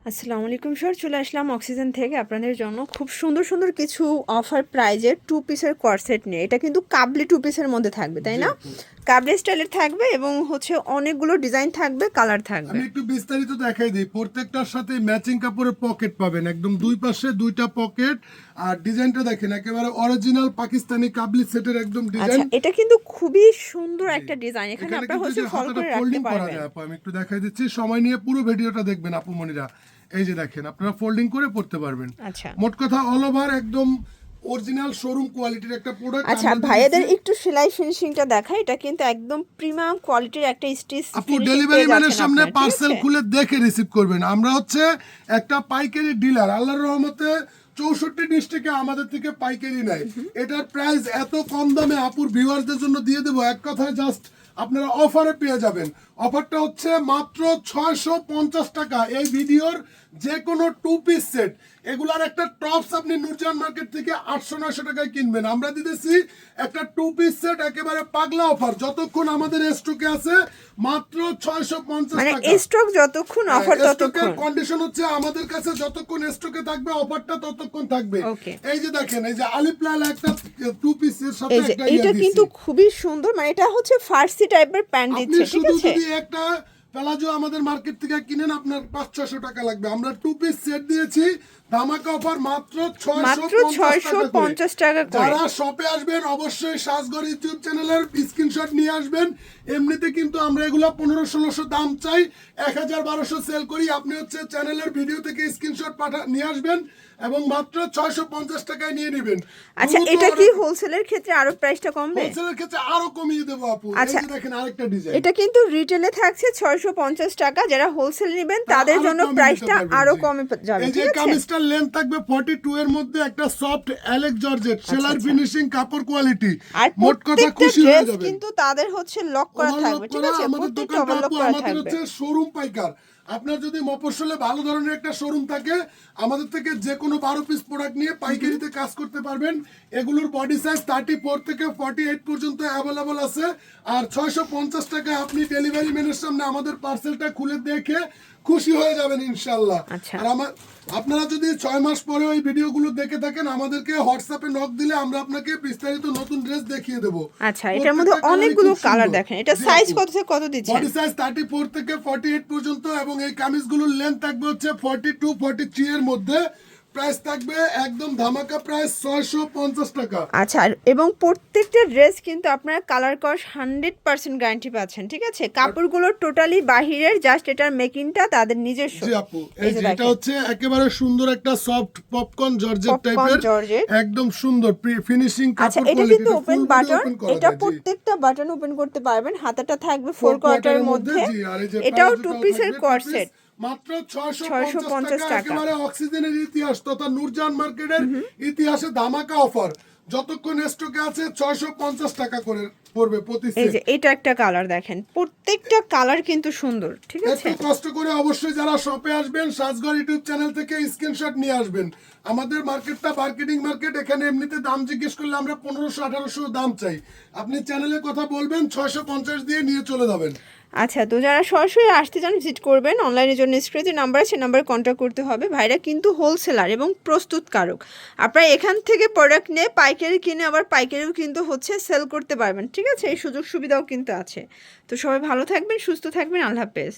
আসসালামু আলাইকুম স্যার, চলে আসলাম অক্সিজেন থেকে আপনাদের জন্য খুব সুন্দর সুন্দর কিছু অফার প্রাইজের 2 পিসের কোয়ারসেট নিয়ে। এটা কিন্তু কাবলি 2 পিসের মধ্যে থাকবে, তাই না? কাবলি স্টাইলের থাকবে এবং হচ্ছে অনেকগুলো ডিজাইন থাকবে, কালার থাকবে। আমি একটু বিস্তারিত দেখাই দিই। প্রত্যেকটার সাথে ম্যাচিং কাপড়ের পকেট পাবেন, একদম দুই পাশে দুইটা পকেট। আর ডিজাইনটা দেখেন, একেবারে অরিজিনাল পাকিস্তানি কাবলি সেটের একদম ডিজাইন। আচ্ছা, এটা কিন্তু খুবই সুন্দর একটা ডিজাইন। এখানে আপনারা হচ্ছে ফলো করে রাখতে ফোল্ডিং করা পারবেন। যায় আপু, আমি একটু দেখাই দিচ্ছি, সময় নিয়ে পুরো ভিডিওটা দেখবেন আপু মনিরা। এই যে দেখেন, আপনারা ফোল্ডিং করে পড়তে পারবেন। আচ্ছা, মোট কথা অল ওভার একদম অরিজিনাল শোরুম কোয়ালিটির একটা প্রোডাক্ট। আচ্ছা ভাইয়াদের একটু সেলাই ফিনিশিংটা দেখাই। এটা কিন্তু একদম প্রিমিয়াম কোয়ালিটির একটা স্টিচ আপু ডেলিভারি ম্যানের সামনে পার্সেল খুলে দেখে রিসিভ করবেন। আমরা হচ্ছে একটা পাইকারি ডিলার, আল্লাহর রহমতে 64 ডিস্ট্রিক্টে আমাদের থেকে পাইকারি নেয়। এটার প্রাইস এত কম দামে আপুর ভিউয়ারদের জন্য দিয়ে দেবো, এক কথায় জাস্ট আপনারা অফারে পেয়ে যাবেন। অফারটা হচ্ছে মাত্র 650 টাকা। এই ভিডিওর যে কোনো 2 পিস সেট, এগুলার একটা টপস আপনি নূরজাহান মার্কেট থেকে 800-900 টাকায় কিনবেন। আমরা দিতেছি একটা 2 পিস সেট, একেবারে পাগলা অফার, যতক্ষণ আমাদের স্টকে আছে মাত্র 650 মানে টাকা। স্টক যতক্ষণ অফার ততক্ষণ। কন্ডিশন হচ্ছে আমাদের কাছে যতক্ষণ স্টকে থাকবে অফারটা ততক্ষণ থাকবে। ওকে, এই যে দেখেন, এই যে আলিফ লাল একটা 2 পিসের সাথে এই যে একটা এটা কিন্তু খুবই সুন্দর। মানে এটা হচ্ছে ফার্সি টাইপের প্যান্ট আপনি দিচ্ছে, ঠিক শুধু আছে? যদি একটা প্লাজো আমাদের মার্কেট থেকে কিনেন আপনার 500-600 টাকা লাগবে। আমরা 2 পিস সেট দিয়েছি ধামাকা অফার মাত্র 650 টাকা করে। যারা শপে আসবেন অবশ্যই সাজঘর ইউটিউব চ্যানেলের স্ক্রিনশট নিয়ে আসবেন। এমনিতে কিন্তু আমরা এগুলা 1500-1600 দাম চাই, 1000-1200 সেল করি। আপনি হচ্ছে চ্যানেলের ভিডিও থেকে স্ক্রিনশট নিয়ে আসবেন এবং মাত্র 650 টাকায় নিয়ে নেবেন। আচ্ছা, এটা কি হোলসেলের ক্ষেত্রে আরো প্রাইসটা কমবে? হোলসেলের ক্ষেত্রে আরো কমিয়ে দেবো আপু। এই আচ্ছা, যে দেখেন আরেকটা ডিজাইন, এটা কিন্তু রিটেলে থাকছে 650 টাকা। যারা হোলসেল নেবেন তাদের জন্য প্রাইসটা আরো কমে যাবে, এই যে ঠিক আছে? কামিজটার লেন্থ থাকবে 42 এর মধ্যে, একটা soft Alex georgette seller finishing কাপড় কোয়ালিটি। আর মোট কথা প্রত্যেকটা খুশি হয়ে ড্রেস যাবেন। কিন্তু তাদের হচ্ছে লক করা থাকবে, ঠিক আছে? আমাদের প্রত্যেকটা দোকানটা ওভারলক আপু করা আমাদের থাকবে। হচ্ছে শোরুম পাইকার। আপনার যদি মফস্বলে ভালো ধরনের একটা শোরুম থাকে, আমাদের থেকে যে কোনো 12 পিস প্রোডাক্ট নিয়ে পাইকারিতে কাজ করতে পারবেন। এগুলোর বডি সাইজ 34 থেকে 48 পর্যন্ত অ্যাভেলেবল আছে। আর 650 টাকায় আপনি ডেলিভারি ম্যানের সামনে আমাদের পার্সেলটা খুলে দেখে খুশি হয়ে যাবেন ইনশাল্লাহ। আচ্ছা, আর আপনারা যদি 6 মাস পরে ওই ভিডিওগুলো দেখে থাকেন, আমাদেরকে হোয়াটসঅ্যাপে নক দিলে আমরা আপনাকে বিস্তারিত নতুন ড্রেস দেখিয়ে দেবো। আচ্ছা, এটার মধ্যে অনেকগুলো কালার দেখেন। এটা সাইজ কত থেকে কত দিচ্ছেন? বডি সাইজ 34 থেকে 48 পর্যন্ত এবং এই কামিজগুলোর লেন্থ থাকবে হচ্ছে 42-43 এর মধ্যে। প্রাইস থাকবে একদম ধামাকা প্রাইস 650 টাকা। আচ্ছা, এবং প্রত্যেকটা ড্রেস কিন্তু আপনারা কালার কস 100% গ্যারান্টি পাচ্ছেন, ঠিক আছে? কাপড়গুলো টোটালি বাহিরের, জাস্ট এটার মেকিংটা তাদের নিজস্ব। জি আপু, এই যে এটা হচ্ছে একেবারে সুন্দর একটা সফট পপকর্ন জর্জেট টাইপের, একদম সুন্দর ফিনিশিং কাপড়। আচ্ছা, এটা কিন্তু ওপেন বাটন। এটা প্রত্যেকটা বাটন ওপেন করতে পারবেন। হাতাটা থাকবে 4 কোয়ার্টারের মধ্যে। এটাও 2 পিসের কোয়ারসেট, মাত্র 650 টাকা। একেবারে অক্সিজেনের ইতিহাস তথা নূরজাহান মার্কেটের ইতিহাসে ধামাকা অফার। যতক্ষণ স্টকে আছে 650 টাকা করে পড়বে প্রতি সেট। এই যে এটা একটা কালার দেখেন, প্রত্যেকটা কালার কিন্তু সুন্দর, ঠিক আছে? একটু কষ্ট করে অবশ্যই যারা শপে আসবেন সাজঘর ইউটিউব চ্যানেল থেকে স্ক্রিনশট নিয়ে আসবেন। আমাদের মার্কেটটা মার্কেটিং মার্কেট, এখানে এমনিতে দাম জিজ্ঞেস করলে আমরা 1500-1800 দাম চাই। আপনি চ্যানেলের কথা বলবেন, 650 দিয়ে নিয়ে চলে যাবেন। আচ্ছা, তো যারা সরাসরি আসতে চান ভিজিট করবেন। অনলাইনের জন্য স্ক্রিনে যে নাম্বার আছে নাম্বারে কন্ট্যাক্ট করতে হবে। ভাইরা কিন্তু হোলসেলার এবং প্রস্তুতকারক। আপনারা এখান থেকে প্রোডাক্ট নিয়ে পাইকারি কিনে আবার পাইকারিও কিন্তু হচ্ছে সেল করতে পারবেন, ঠিক আছে? এই সুযোগ সুবিধাও কিন্তু আছে। তো সবাই ভালো থাকবেন, সুস্থ থাকবেন। আল্লাহ হাফেজ।